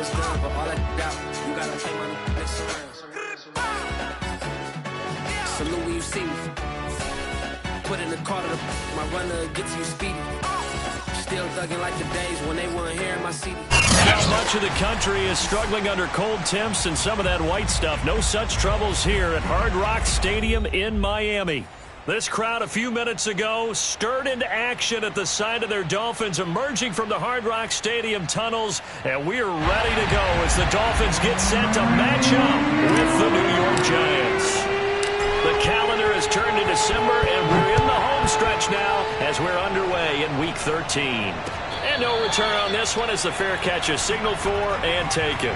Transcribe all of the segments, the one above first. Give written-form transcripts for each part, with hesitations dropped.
was done, but all I got, you gotta pay my next round. Salute when you see me. Put in the car to my runner, get to you speedy. Still thugging like the days when they weren't here in my city. Now much of the country is struggling under cold temps and some of that white stuff. No such troubles here at Hard Rock Stadium in Miami. This crowd a few minutes ago stirred into action at the side of their Dolphins emerging from the Hard Rock Stadium tunnels, and we're ready to go as the Dolphins get set to match up with the New York Giants. The calendar has turned to December, and we're in the home stretch now as we're underway in Week 13. And no return on this one as the fair catch is signaled for and taken.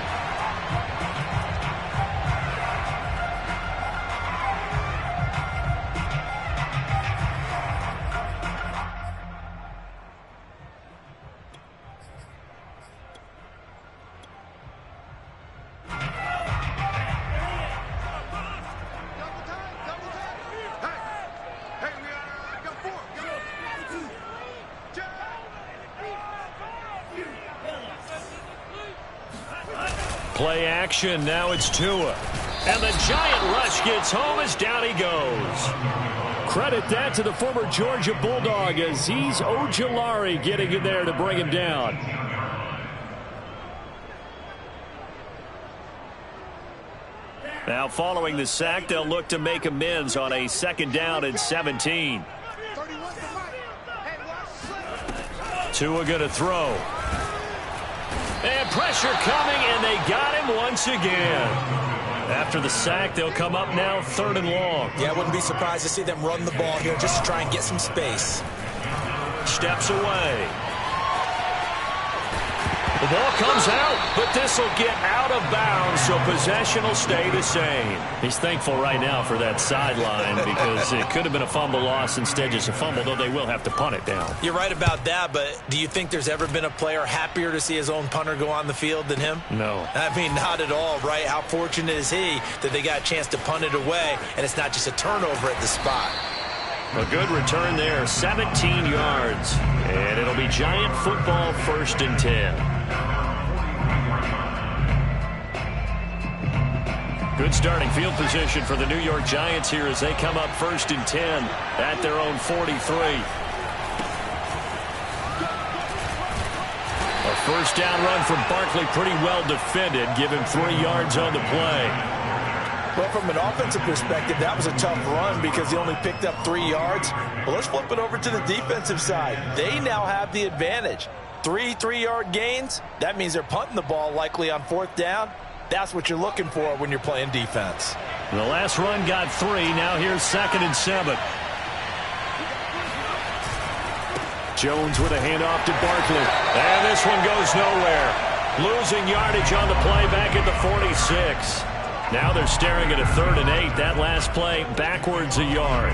Play action, now it's Tua. And the giant rush gets home as down he goes. Credit that to the former Georgia Bulldog, Azeez Ojulari getting in there to bring him down. Now following the sack, they'll look to make amends on a 2nd down and 17. Tua gonna throw. And pressure coming, and they got him once again. After the sack, they'll come up now 3rd and long. Yeah, I wouldn't be surprised to see them run the ball here just to try and get some space. Steps away. The ball comes out, but this will get out of bounds, so possession will stay the same. He's thankful right now for that sideline because it could have been a fumble loss, instead just a fumble, though they will have to punt it down. You're right about that, but do you think there's ever been a player happier to see his own punter go on the field than him? No. I mean, not at all, right? How fortunate is he that they got a chance to punt it away, and it's not just a turnover at the spot. A good return there, 17 yards. And it'll be Giant football, 1st and 10. Good starting field position for the New York Giants here as they come up 1st and 10 at their own 43. A 1st down run from Barkley, pretty well defended. Give him 3 yards on the play. Well, from an offensive perspective, that was a tough run because he only picked up 3 yards. Well, let's flip it over to the defensive side. They now have the advantage. 3 3-yard gains. That means they're punting the ball likely on 4th down. That's what you're looking for when you're playing defense. The last run got 3. Now here's 2nd and 7. Jones with a handoff to Barkley. And this one goes nowhere. Losing yardage on the play back at the 46. Now they're staring at a 3rd and 8. That last play backwards a yard.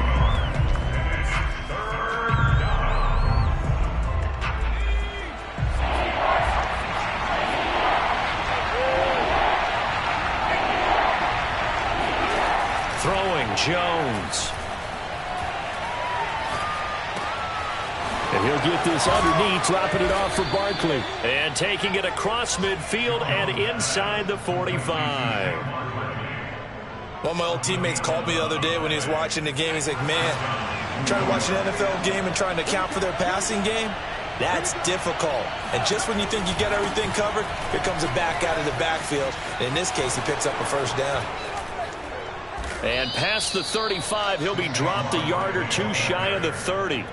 Throwing Jones. And he'll get this underneath, dropping it off for Barkley. And taking it across midfield and inside the 45. One of my old teammates called me the other day when he was watching the game. He's like, man, I'm trying to watch an NFL game and trying to account for their passing game. That's difficult. And just when you think you get everything covered, here comes a back out of the backfield. And in this case, he picks up a 1st down. And past the 35, he'll be dropped a yard or 2 shy of the 30.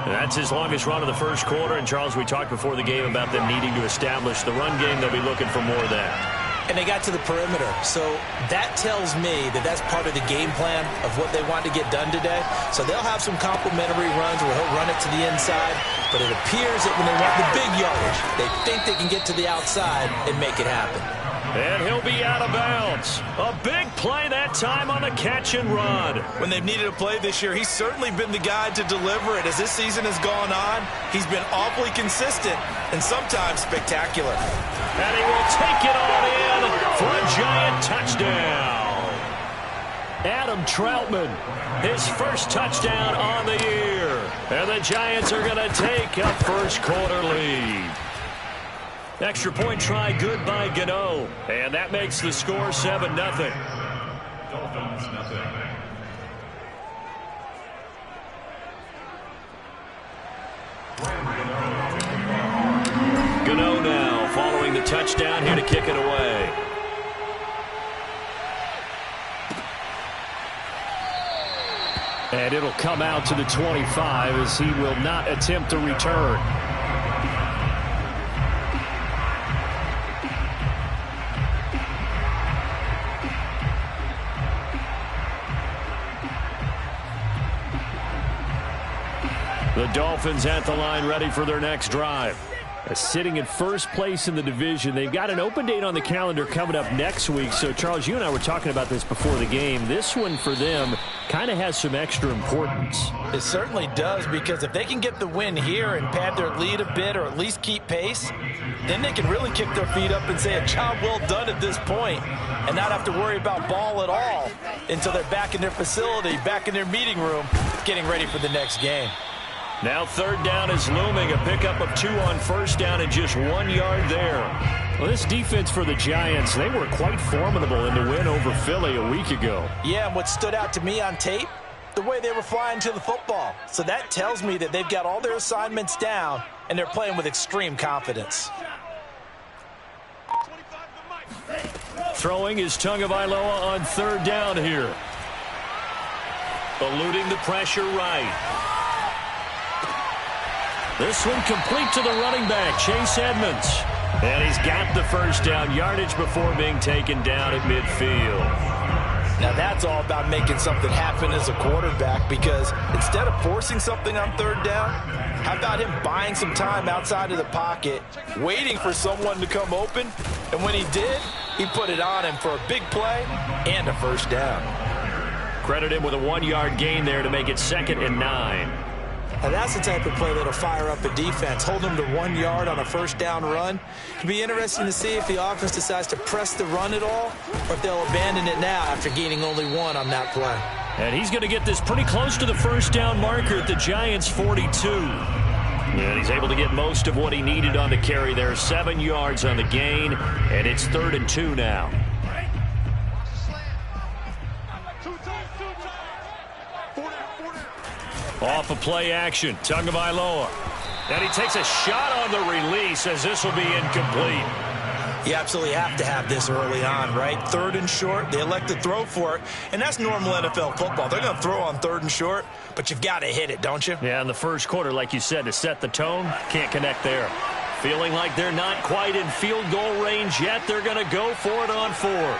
That's his longest run of the 1st quarter. And, Charles, we talked before the game about them needing to establish the run game. They'll be looking for more of that. And they got to the perimeter. So that tells me that that's part of the game plan of what they want to get done today. So they'll have some complimentary runs where he'll run it to the inside. But it appears that when they want the big yardage, they think they can get to the outside and make it happen. And he'll be out of bounds. A big play that time on a catch and run. When they've needed a play this year, he's certainly been the guy to deliver it. As this season has gone on, he's been awfully consistent and sometimes spectacular. And he will take it on in for a Giant touchdown. Adam Troutman, his 1st touchdown on the year. And the Giants are going to take a 1st quarter lead. Extra point try good by Gano. And that makes the score 7-0. Dolphins, nothing. Gano now following the touchdown here to kick it away. And it'll come out to the 25 as he will not attempt to return. The Dolphins at the line ready for their next drive. Sitting in first place in the division. They've got an open date on the calendar coming up next week. So, Charles, you and I were talking about this before the game. This one for them kind of has some extra importance. It certainly does, because if they can get the win here and pad their lead a bit or at least keep pace, then they can really kick their feet up and say a job well done at this point and not have to worry about ball at all until they're back in their facility, back in their meeting room, getting ready for the next game. Now third down is looming. A pickup of 2 on first down and just 1 yard there. Well, this defense for the Giants, they were quite formidable in the win over Philly a week ago. Yeah, and what stood out to me on tape, the way they were flying to the football. So that tells me that they've got all their assignments down and they're playing with extreme confidence. Throwing is Tagovailoa on third down here. Eluding the pressure right. This one complete to the running back, Chase Edmonds. And he's got the first down yardage before being taken down at midfield. Now that's all about making something happen as a quarterback, because instead of forcing something on third down, how about him buying some time outside of the pocket, waiting for someone to come open, and when he did, he put it on him for a big play and a first down. Credit him with a 1 yard gain there to make it 2nd and 9. Now that's the type of play that'll fire up a defense. Hold them to 1 yard on a first down run. It'll be interesting to see if the offense decides to press the run at all, or if they'll abandon it now after gaining only 1 on that play. And he's going to get this pretty close to the first down marker at the Giants' 42. And he's able to get most of what he needed on the carry there. 7 yards on the gain, and it's 3rd and 2 now. Off of play action, Tagovailoa. And he takes a shot on the release as this will be incomplete. You absolutely have to have this early on, right? 3rd and short, they elect to throw for it, and that's normal NFL football. They're going to throw on 3rd and short, but you've got to hit it, don't you? Yeah, in the first quarter, like you said, to set the tone, can't connect there. Feeling like they're not quite in field goal range yet, they're going to go for it on 4th.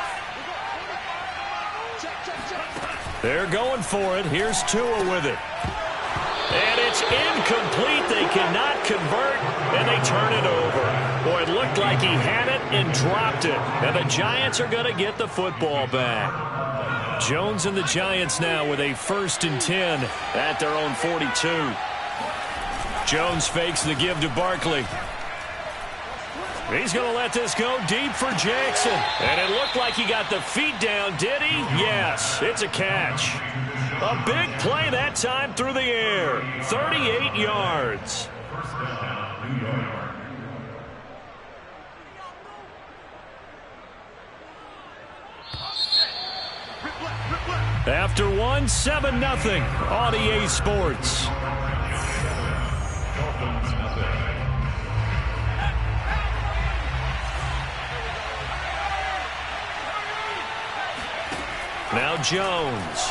They're going for it. Here's Tua with it. And it's incomplete. They cannot convert, and they turn it over. Boy, it looked like he had it and dropped it. And the Giants are going to get the football back. Jones and the Giants now with a 1st and 10 at their own 42. Jones fakes the give to Barkley. He's going to let this go deep for Jackson. And it looked like he got the feet down, did he? Yes, it's a catch. A big play that time through the air. 38 yards. After 1, 7-0 on EA Sports. Now Jones.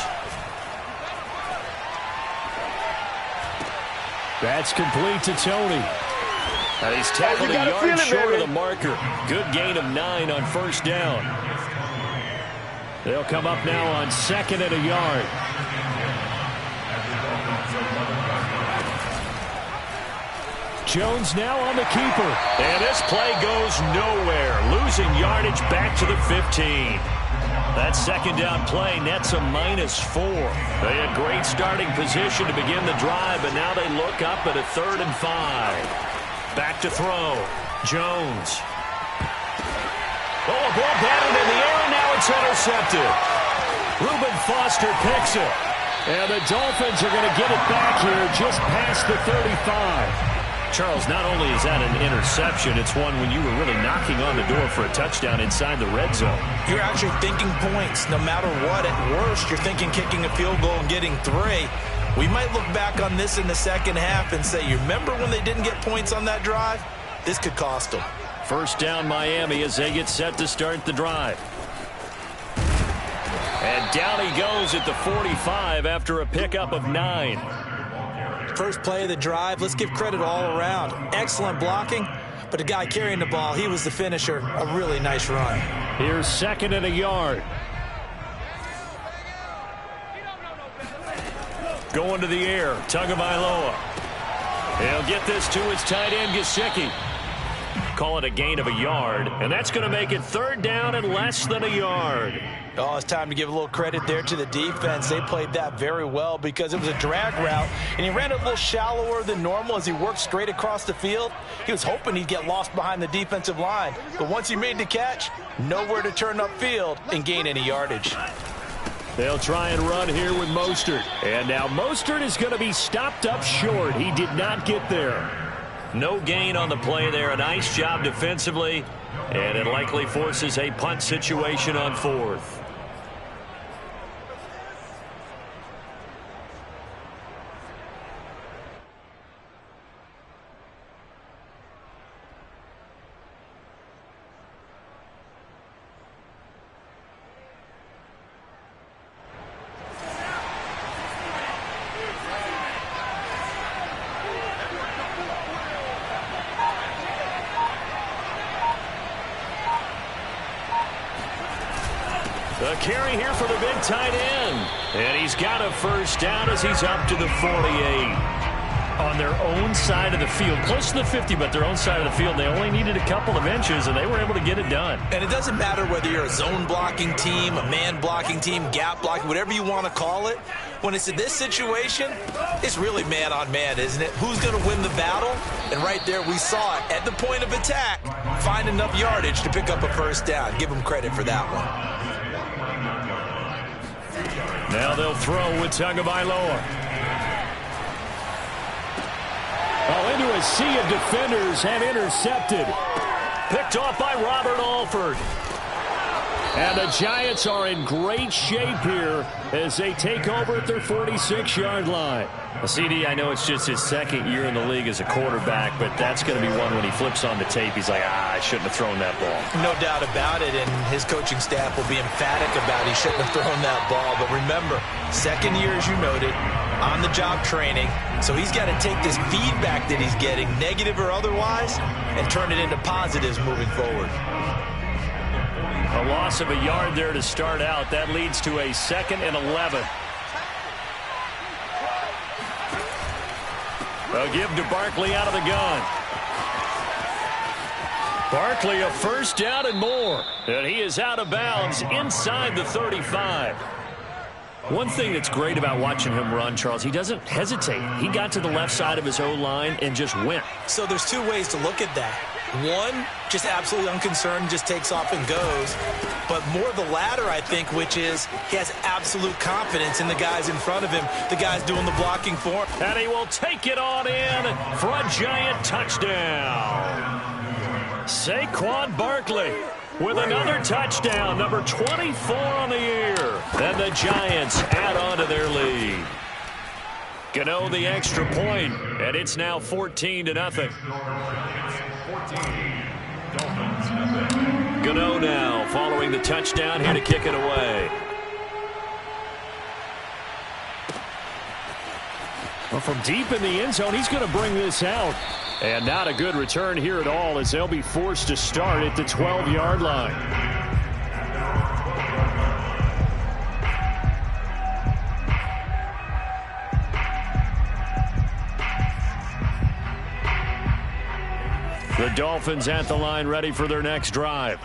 That's complete to Tony. And he's tackled a yard short of the marker. Good gain of 9 on first down. They'll come up now on 2nd and a yard. Jones now on the keeper. And this play goes nowhere. Losing yardage back to the 15. That 2nd down play nets a -4. They had great starting position to begin the drive, but now they look up at a 3rd and 5. Back to throw. Jones. Oh, a ball batted in the air, and now it's intercepted. Reuben Foster picks it. And the Dolphins are going to get it back here just past the 35. Charles, not only is that an interception, it's one when you were really knocking on the door for a touchdown inside the red zone. You're actually thinking points. No matter what, at worst, you're thinking kicking a field goal and getting 3. We might look back on this in the second half and say, you remember when they didn't get points on that drive? This could cost them. First down Miami as they get set to start the drive. And down he goes at the 45 after a pickup of 9. First play of the drive, let's give credit all around. Excellent blocking, but the guy carrying the ball, he was the finisher. A really nice run. Here's 2nd and a yard. Going to the air, Tagovailoa. He'll get this to his tight end, Gesicki. Call it a gain of a yard, and that's going to make it 3rd down and less than a yard. Oh, it's time to give a little credit there to the defense. They played that very well because it was a drag route, and he ran a little shallower than normal as he worked straight across the field. He was hoping he'd get lost behind the defensive line, but once he made the catch, nowhere to turn upfield and gain any yardage. They'll try and run here with Mostert. And now Mostert is going to be stopped up short. He did not get there. No gain on the play there. A nice job defensively. And it likely forces a punt situation on 4th. The carry here for the big tight end. And he's got a first down as he's up to the 48. On their own side of the field. Close to the 50, but their own side of the field. They only needed a couple of inches, and they were able to get it done. And it doesn't matter whether you're a zone blocking team, a man blocking team, gap blocking, whatever you want to call it. When it's in this situation, it's really man on man, isn't it? Who's going to win the battle? And right there we saw it. At the point of attack, find enough yardage to pick up a first down. Give them credit for that one. Now they'll throw with Tagovailoa. Oh, into a sea of defenders and intercepted. Picked off by Robert Alford. And the Giants are in great shape here as they take over at their 46-yard line. CD, I know it's just his 2nd year in the league as a quarterback, but that's going to be one when he flips on the tape. He's like, I shouldn't have thrown that ball. No doubt about it, and his coaching staff will be emphatic about he shouldn't have thrown that ball. But remember, 2nd year, as you noted, on-the-job training. So he's got to take this feedback that he's getting, negative or otherwise, and turn it into positives moving forward. A loss of a yard there to start out. That leads to a 2nd and 11. They'll give to Barkley out of the gun. Barkley a first down and more. And he is out of bounds inside the 35. One thing that's great about watching him run, Charles, he doesn't hesitate. He got to the left side of his O-line and just went. So there's 2 ways to look at that. One, just absolutely unconcerned, just takes off and goes. But more the latter, I think, which is he has absolute confidence in the guys in front of him, the guys doing the blocking for him. And he will take it on in for a giant touchdown. Saquon Barkley with another touchdown, number 24 on the year. And the Giants add on to their lead. Gano the extra point, and it's now 14-0. Gano now following the touchdown here to kick it away. Well, from deep in the end zone, he's going to bring this out. And not a good return here at all as they'll be forced to start at the 12-yard line. The Dolphins at the line ready for their next drive.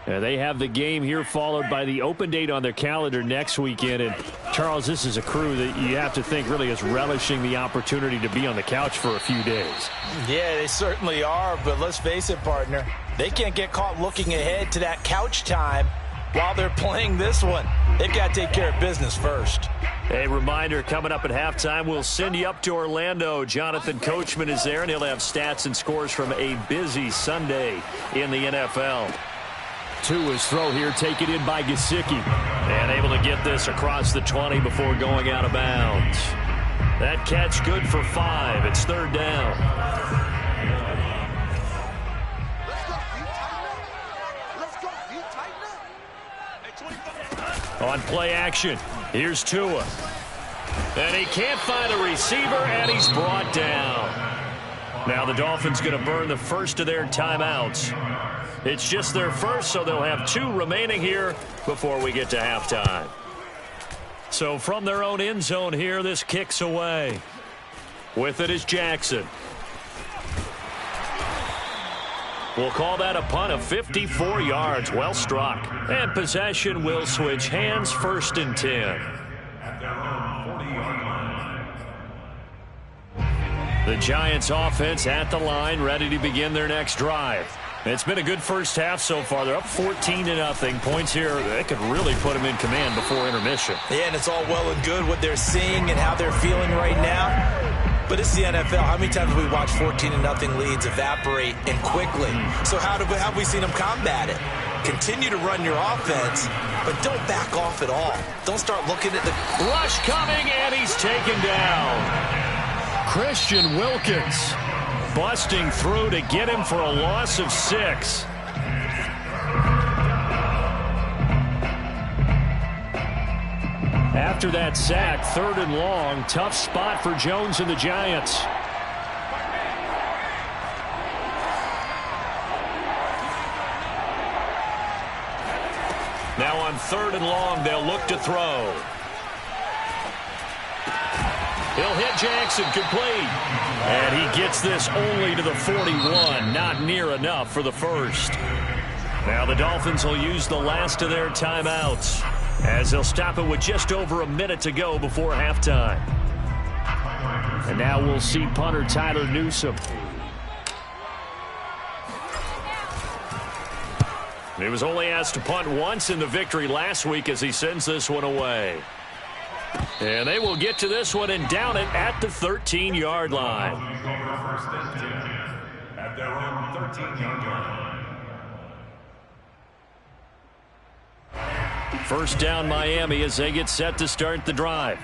They have the game here followed by the open date on their calendar next weekend. And, Charles, this is a crew that you have to think really is relishing the opportunity to be on the couch for a few days. Yeah, they certainly are. But let's face it, partner, they can't get caught looking ahead to that couch time while they're playing this one. They've got to take care of business first. A reminder, coming up at halftime, we'll send you up to Orlando. Jonathan Coachman is there, and he'll have stats and scores from a busy Sunday in the NFL. To his throw here, taken in by Gesicki. And able to get this across the 20 before going out of bounds. That catch good for 5. It's third down. On play action, here's Tua. And he can't find a receiver, and he's brought down. Now the Dolphins going to burn the first of their timeouts. It's just their first, so they'll have 2 remaining here before we get to halftime. So from their own end zone here, this kicks away. With it is Jackson. We'll call that a punt of 54 yards. Well struck. And possession will switch hands, 1st and 10. At their own 40-yard line. The Giants offense at the line, ready to begin their next drive. It's been a good first half so far. They're up 14-0. Points here, they could really put them in command before intermission. Yeah, and it's all well and good what they're seeing and how they're feeling right now. But it's the NFL. How many times have we watched 14-0 leads evaporate and quickly? So how have we seen them combat it? Continue to run your offense, but don't back off at all. Don't start looking at the rush coming, and he's taken down. Christian Wilkins busting through to get him for a loss of 6. After that sack, 3rd and long, tough spot for Jones and the Giants. Now on 3rd and long, they'll look to throw. He'll hit Jackson, complete. And he gets this only to the 41, not near enough for the first. Now the Dolphins will use the last of their timeouts, as they'll stop it with just over a minute to go before halftime. And now we'll see punter Tyler Newsome. He was only asked to punt once in the victory last week as he sends this one away. And they will get to this one and down it at the 13-yard line. At their own 13-yard line. First down Miami as they get set to start the drive.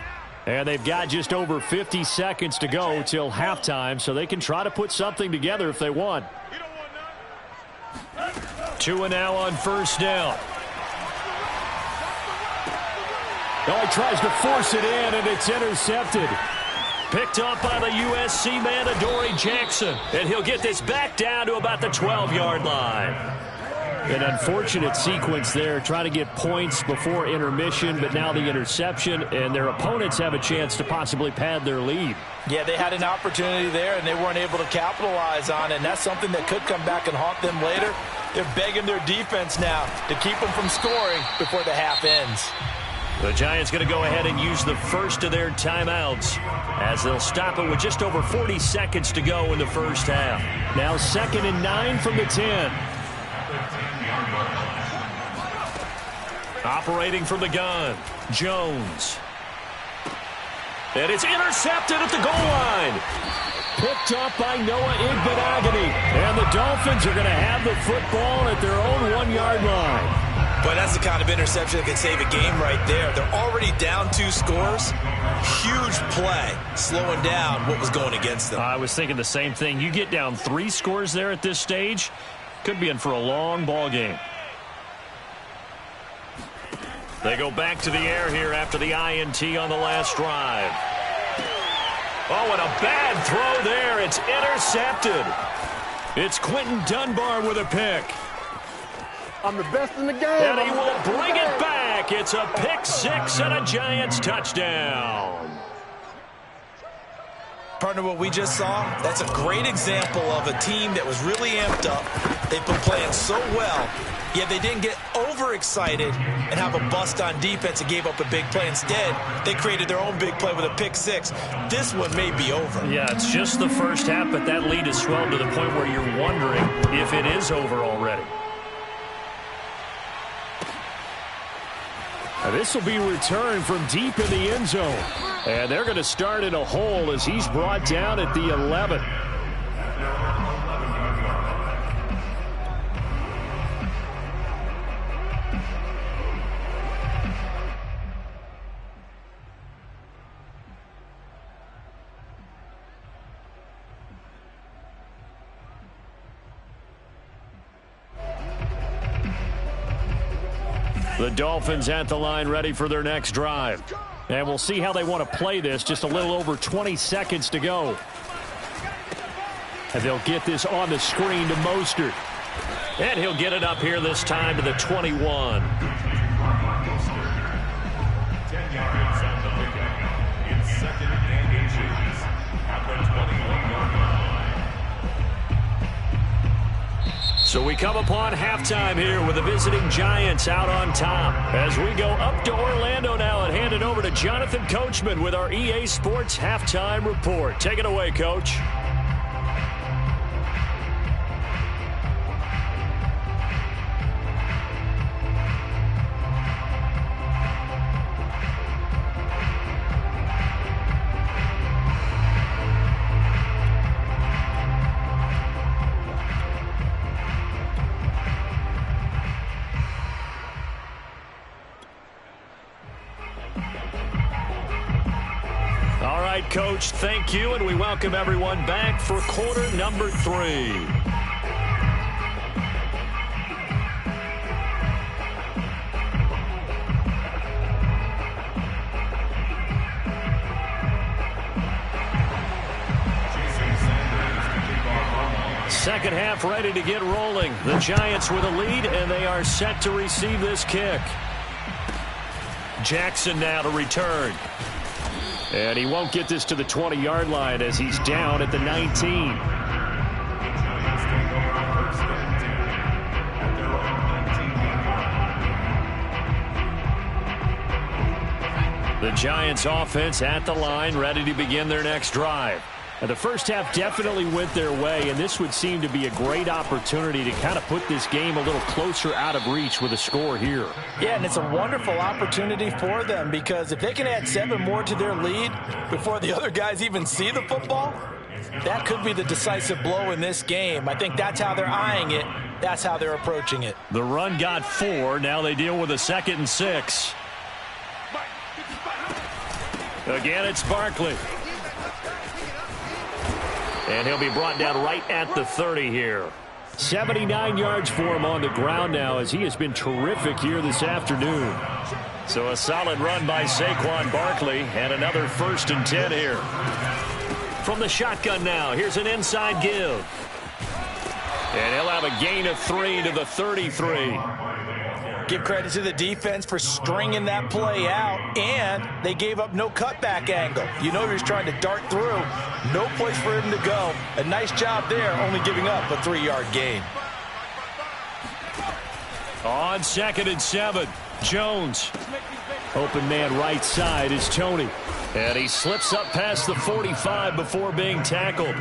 And they've got just over 50 seconds to go till halftime, so they can try to put something together if they want. Tua now on first down. Oh, he tries to force it in, and it's intercepted. Picked up by the USC man, Adoree Jackson. And he'll get this back down to about the 12-yard line. An unfortunate sequence there, trying to get points before intermission, but now the interception, and their opponents have a chance to possibly pad their lead. Yeah, they had an opportunity there, and they weren't able to capitalize on it, and that's something that could come back and haunt them later. They're begging their defense now to keep them from scoring before the half ends. The Giants going to go ahead and use the first of their timeouts as they'll stop it with just over 40 seconds to go in the first half. Now 2nd and 9 from the 10. Operating from the gun, Jones. And it's intercepted at the goal line. Picked up by Noah Igbenogany. And the Dolphins are going to have the football at their own 1-yard line. But that's the kind of interception that can save a game right there. They're already down 2 scores. Huge play, slowing down what was going against them. I was thinking the same thing. You get down 3 scores there at this stage, could be in for a long ball game. They go back to the air here after the INT on the last drive. Oh, and a bad throw there. It's intercepted. It's Quentin Dunbar with a pick. I'm the best in the game. And he will bring it back. It's a pick 6 and a Giants touchdown. Partner, what we just saw, that's a great example of a team that was really amped up. They've been playing so well, yet they didn't get overexcited and have a bust on defense and gave up a big play. Instead, they created their own big play with a pick 6. This one may be over. Yeah, it's just the first half, but that lead has swelled to the point where you're wondering if it is over already. This will be returned from deep in the end zone. And they're going to start in a hole as he's brought down at the 11. The Dolphins at the line ready for their next drive. And we'll see how they want to play this. Just a little over 20 seconds to go. And they'll get this on the screen to Mostert. And he'll get it up here this time to the 21. 10 yards on the pickup. It's 2nd and inches at the 21-yard line. So we come upon halftime here with the visiting Giants out on top. As we go up to Orlando now and hand it over to Jonathan Coachman with our EA Sports Halftime Report. Take it away, Coach. Coach, thank you, and we welcome everyone back for quarter number 3. Second half ready to get rolling. The Giants with a lead, and they are set to receive this kick. Jackson now to return. And he won't get this to the 20-yard line as he's down at the 19. The Giants offense at the line, ready to begin their next drive. And the first half definitely went their way, and this would seem to be a great opportunity to kind of put this game a little closer out of reach with a score here. Yeah, and it's a wonderful opportunity for them because if they can add 7 more to their lead before the other guys even see the football, that could be the decisive blow in this game. I think that's how they're eyeing it. That's how they're approaching it. The run got 4. Now they deal with a 2nd and 6. Again, it's Barkley. And he'll be brought down right at the 30 here. 79 yards for him on the ground now as he has been terrific here this afternoon. So a solid run by Saquon Barkley and another 1st and 10 here. From the shotgun now, here's an inside give. And he'll have a gain of 3 to the 33. Give credit to the defense for stringing that play out, and they gave up no cutback angle. You know he was trying to dart through. No place for him to go. A nice job there, only giving up a 3-yard gain. On 2nd and 7, Jones. Open man right side is Tony. And he slips up past the 45 before being tackled.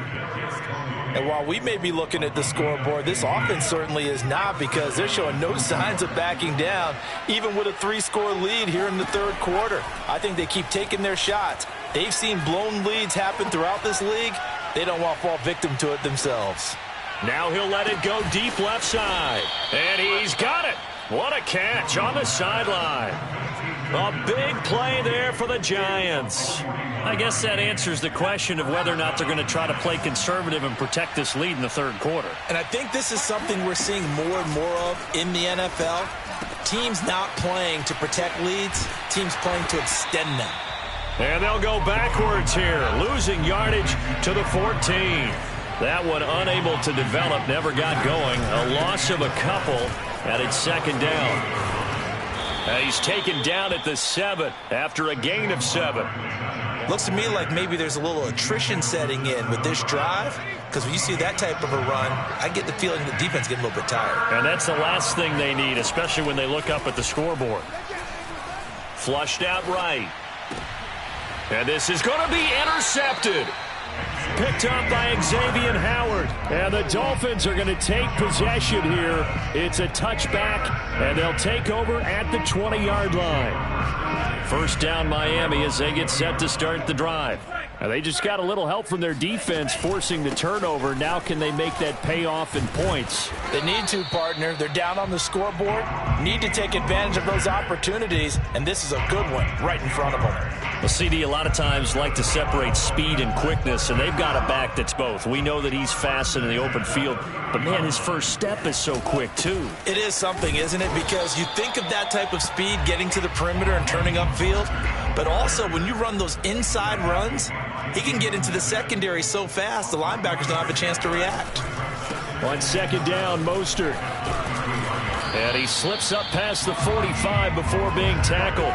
And while we may be looking at the scoreboard, this offense certainly is not because they're showing no signs of backing down, even with a 3-score lead here in the 3rd quarter. I think they keep taking their shots. They've seen blown leads happen throughout this league. They don't want to fall victim to it themselves. Now he'll let it go deep left side. And he's got it. What a catch on the sideline. A big play there for the Giants. I guess that answers the question of whether or not they're going to try to play conservative and protect this lead in the 3rd quarter. And I think this is something we're seeing more and more of in the NFL. Teams not playing to protect leads, teams playing to extend them. And they'll go backwards here, losing yardage to the 14. That one unable to develop, never got going. A loss of a couple, and it's 2nd down. He's taken down at the 7 after a gain of 7. Looks to me like maybe there's a little attrition setting in with this drive, because when you see that type of a run, I get the feeling the defense getting a little bit tired. And that's the last thing they need, especially when they look up at the scoreboard. Flushed out right. And this is going to be intercepted. Picked up by Xavier Howard. And the Dolphins are going to take possession here. It's a touchback, and they'll take over at the 20-yard line. First down Miami as they get set to start the drive. Now they just got a little help from their defense forcing the turnover. Now can they make that pay off in points? They need to, partner. They're down on the scoreboard. Need to take advantage of those opportunities, and this is a good one right in front of them. Well, CD, a lot of times like to separate speed and quickness, and they've got a back that's both. We know that he's fast in the open field, but, man, his first step is so quick, too. It is something, isn't it? Because you think of that type of speed getting to the perimeter and turning upfield, but also when you run those inside runs, he can get into the secondary so fast the linebackers don't have a chance to react. On second down, Mostert. And he slips up past the 45 before being tackled.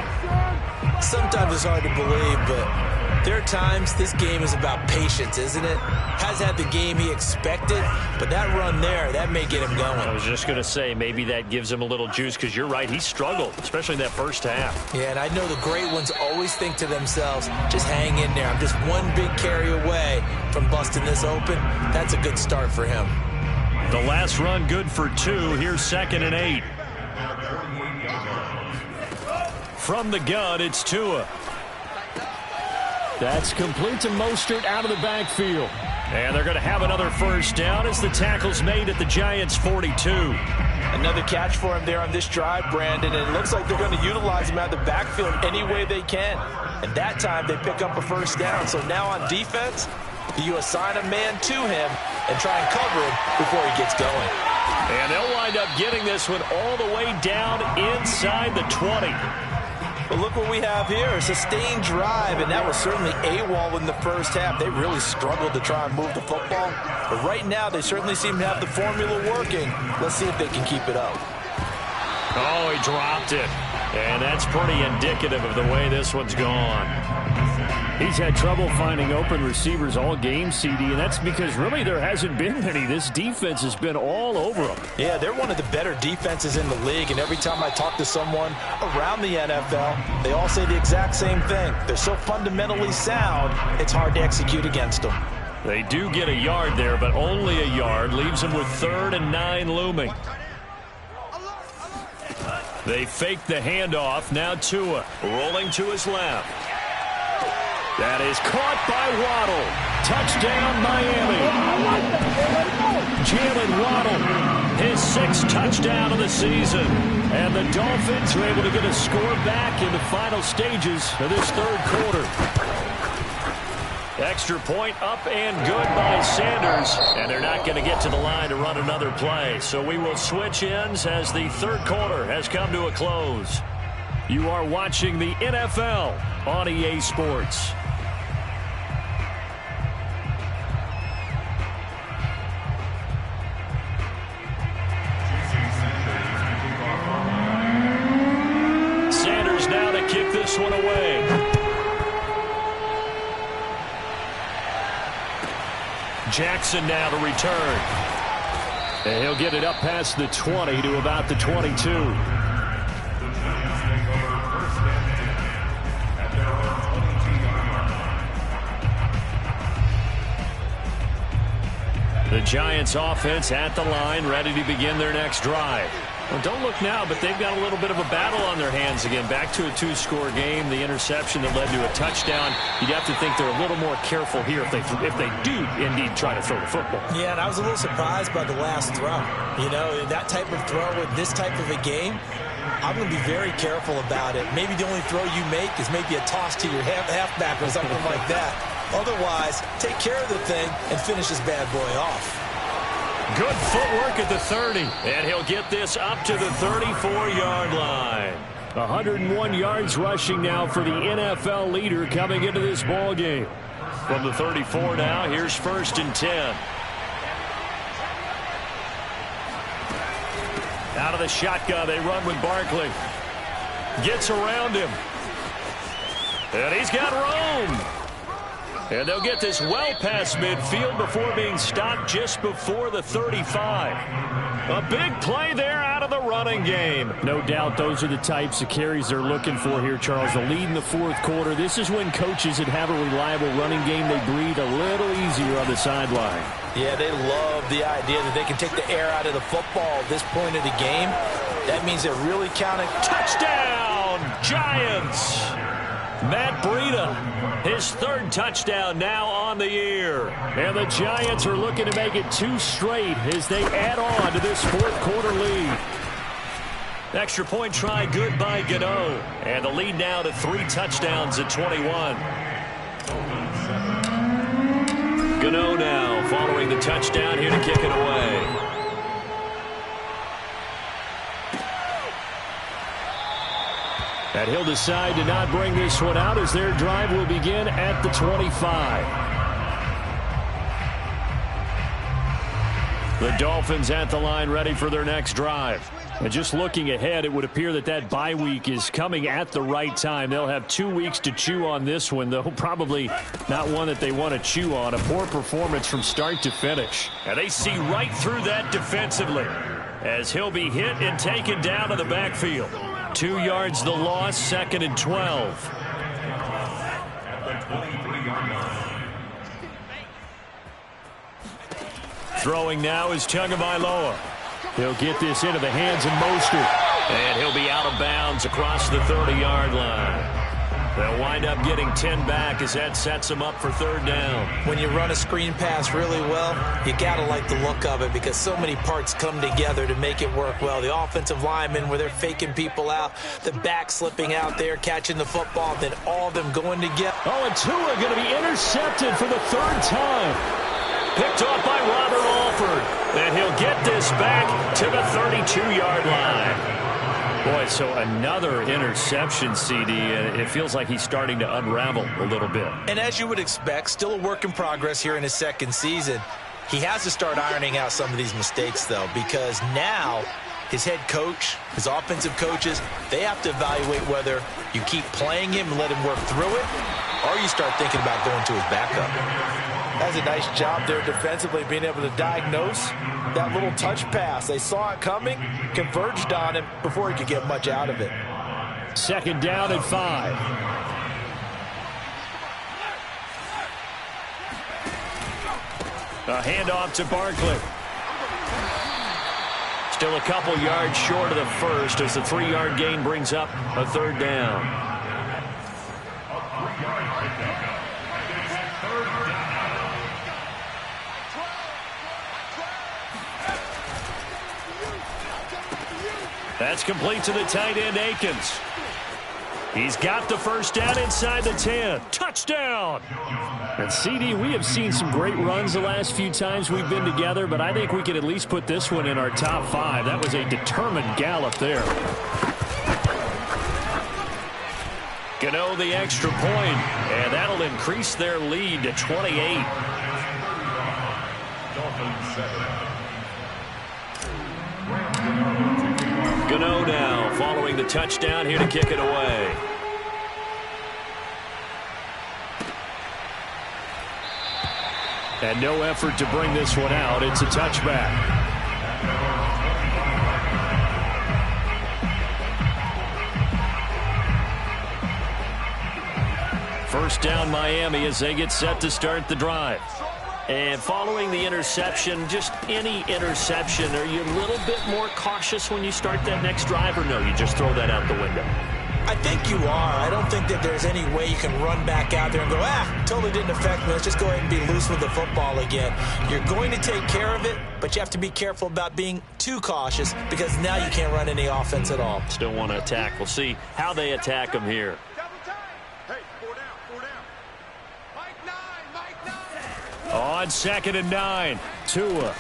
Sometimes it's hard to believe, but there are times this game is about patience, isn't it? Has had the game he expected, but that run there, that may get him going. I was just going to say, maybe that gives him a little juice, because you're right, he struggled, especially in that first half. Yeah, and I know the great ones always think to themselves, just hang in there. I'm just one big carry away from busting this open. That's a good start for him. The last run good for 2. Here's 2nd and 8. From the gun, it's Tua. That's complete to Mostert out of the backfield. And they're going to have another first down as the tackle's made at the Giants' 42. Another catch for him there on this drive, Brandon, and it looks like they're going to utilize him out of the backfield any way they can. And that time they pick up a first down. So now on defense, you assign a man to him and try and cover him before he gets going. And they'll wind up getting this one all the way down inside the 20. But look what we have here, a sustained drive, and that was certainly AWOL in the first half. They really struggled to try and move the football. But right now, they certainly seem to have the formula working. Let's see if they can keep it up. Oh, he dropped it. And that's pretty indicative of the way this one's gone. He's had trouble finding open receivers all game, CD, and that's because really there hasn't been many. This defense has been all over them. Yeah, they're one of the better defenses in the league, and every time I talk to someone around the NFL, they all say the exact same thing. They're so fundamentally sound, it's hard to execute against them. They do get a yard there, but only a yard. Leaves them with 3rd and 9 looming. They fake the handoff. Now Tua rolling to his left. That is caught by Waddle. Touchdown, Miami. Jalen Waddle, his 6th touchdown of the season. And the Dolphins are able to get a score back in the final stages of this 3rd quarter. Extra point up and good by Sanders. And they're not going to get to the line to run another play. So we will switch ends as the 3rd quarter has come to a close. You are watching the NFL on EA Sports. Sanders now to kick this one away. Jackson now to return. And he'll get it up past the 20 to about the 22. The Giants offense at the line, ready to begin their next drive. Well, don't look now, but they've got a little bit of a battle on their hands again. Back to a 2-score game. The interception that led to a touchdown. You'd have to think they're a little more careful here if they do indeed try to throw the football. Yeah, and I was a little surprised by the last throw. You know, that type of throw with this type of a game, I'm going to be very careful about it. Maybe the only throw you make is maybe a toss to your halfback or something like that. Otherwise, take care of the thing and finish this bad boy off. Good footwork at the 30, and he'll get this up to the 34-yard line. 101 yards rushing now for the NFL leader coming into this ball game. From the 34 now, here's 1st and 10. Out of the shotgun, they run with Barkley. Gets around him. And he's got room. And they'll get this well past midfield before being stopped just before the 35. A big play there out of the running game. No doubt those are the types of carries they're looking for here, Charles. The lead in the fourth quarter. This is when coaches that have a reliable running game, they breathe a little easier on the sideline. Yeah, they love the idea that they can take the air out of the football at this point of the game. That means they're really counting. Touchdown, Giants! Matt Breida, his third touchdown now on the year. And the Giants are looking to make it 2 straight as they add on to this fourth quarter lead. Extra point try good by Gano. And the lead now to 3 touchdowns at 21. Gano now following the touchdown here to kick it away. And he'll decide to not bring this one out as their drive will begin at the 25. The Dolphins at the line ready for their next drive. And just looking ahead, it would appear that that bye week is coming at the right time. They'll have 2 weeks to chew on this one, though probably not one that they want to chew on. A poor performance from start to finish. And they see right through that defensively as he'll be hit and taken down to the backfield. 2 yards the loss, 2nd and 12. Throwing now is Tagovailoa. He'll get this into the hands of Mostert. And he'll be out of bounds across the 30-yard line. They'll wind up getting 10 back as that sets them up for 3rd down. When you run a screen pass really well, you got to like the look of it because so many parts come together to make it work well. The offensive linemen where they're faking people out, the back slipping out there, catching the football, then all of them going together. Oh, and Tua going to be intercepted for the 3rd time. Picked off by Robert Alford. And he'll get this back to the 32-yard line. Boy, so another interception, CD. It feels like he's starting to unravel a little bit. And as you would expect, still a work in progress here in his 2nd season. He has to start ironing out some of these mistakes, though, because now his head coach, his offensive coaches, they have to evaluate whether you keep playing him and let him work through it, or you start thinking about going to his backup. That's a nice job there defensively, being able to diagnose that little touch pass. They saw it coming, converged on him before he could get much out of it. 2nd down and 5. A handoff to Barkley. Still a couple yards short of the first as the 3-yard gain brings up a 3rd down. That's complete to the tight end, Akins. He's got the 1st down inside the 10. Touchdown! And CD, we have seen some great runs the last few times we've been together, but I think we could at least put this one in our top 5. That was a determined gallop there. Gano the extra point, and that'll increase their lead to 28. Gano now following the touchdown here to kick it away. And no effort to bring this one out. It's a touchback. First down Miami as they get set to start the drive. And following the interception, just any interception, are you a little bit more cautious when you start that next drive, or no, you just throw that out the window? I think you are. I don't think that there's any way you can run back out there and go, totally didn't affect me. Let's just go ahead and be loose with the football again. You're going to take care of it, but you have to be careful about being too cautious because now you can't run any offense at all. Still want to attack. We'll see how they attack them here. On 2nd and 9, Tua.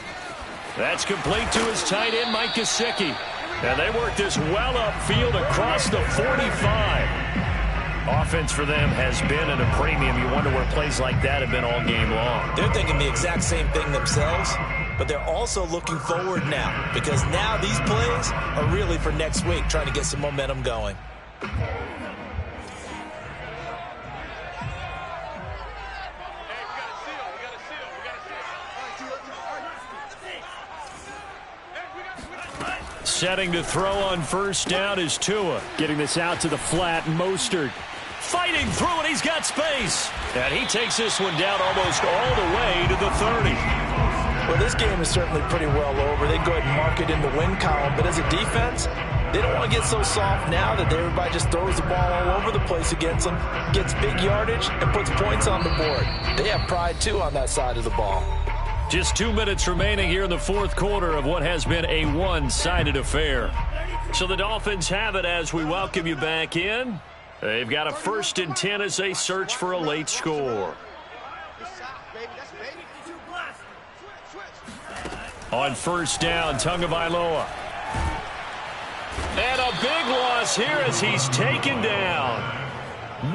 That's complete to his tight end, Mike Gesicki. And they work this well upfield across the 45. Offense for them has been at a premium. You wonder where plays like that have been all game long. They're thinking the exact same thing themselves, but they're also looking forward now because now these plays are really for next week, trying to get some momentum going. Setting to throw on first down is Tua. Getting this out to the flat. Mostert Fighting through, and he's got space. And he takes this one down almost all the way to the 30. Well, this game is certainly pretty well over. They go ahead and mark it in the win column. But as a defense, they don't want to get so soft now that everybody just throws the ball all over the place against them, gets big yardage, and puts points on the board. They have pride, too, on that side of the ball. Just 2 minutes remaining here in the fourth quarter of what has been a one-sided affair. So the Dolphins have it as we welcome you back in. They've got a 1st and 10 as they search for a late score. On first down, Tagovailoa. And a big loss here as he's taken down.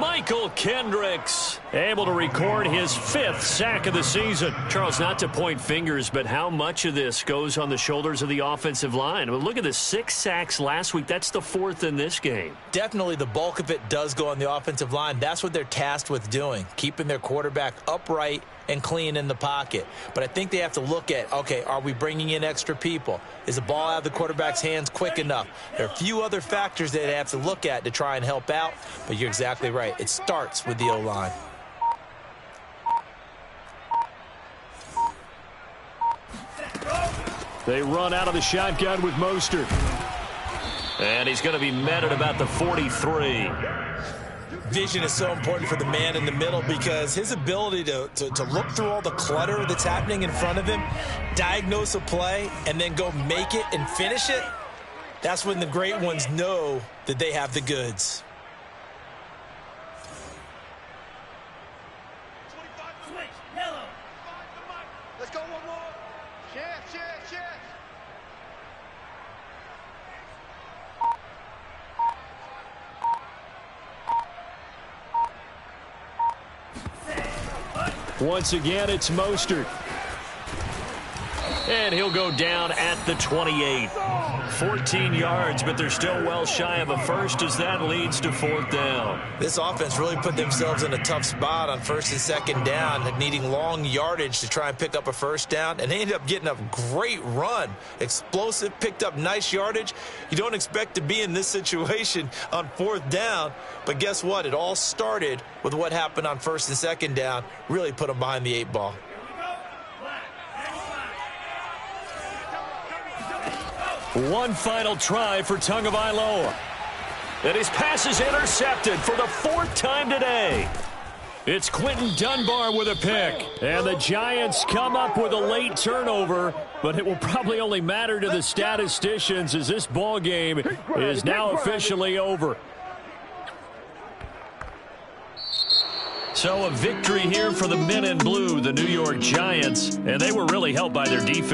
Michael Kendricks able to record his 5th sack of the season. Charles, not to point fingers, but how much of this goes on the shoulders of the offensive line? I mean, look at the 6 sacks last week. That's the 4th in this game. Definitely the bulk of it does go on the offensive line. That's what they're tasked with doing, keeping their quarterback upright and clean in the pocket. But I think they have to look at, okay, are we bringing in extra people? Is the ball out of the quarterback's hands quick enough? There are a few other factors that they have to look at to try and help out, but you're exactly right. It starts with the O-line. They run out of the shotgun with Mostert. And he's going to be met at about the 43. Vision is so important for the man in the middle because his ability to look through all the clutter that's happening in front of him, diagnose a play, and then go make it and finish it, that's when the great ones know that they have the goods. Let's go one more. Chance. Once again, it's Mostert. And he'll go down at the 28. 14 yards, but they're still well shy of a first as that leads to 4th down. This offense really put themselves in a tough spot on 1st and 2nd down, needing long yardage to try and pick up a first down, and they ended up getting a great run. Explosive, picked up nice yardage. You don't expect to be in this situation on 4th down, but guess what? It all started with what happened on 1st and 2nd down. Really put them behind the 8 ball. One final try for Tagovailoa. And his pass is intercepted for the 4th time today. It's Quentin Dunbar with a pick. And the Giants come up with a late turnover, but it will probably only matter to the statisticians as this ball game is now officially over. So a victory here for the men in blue, the New York Giants, and they were really helped by their defense.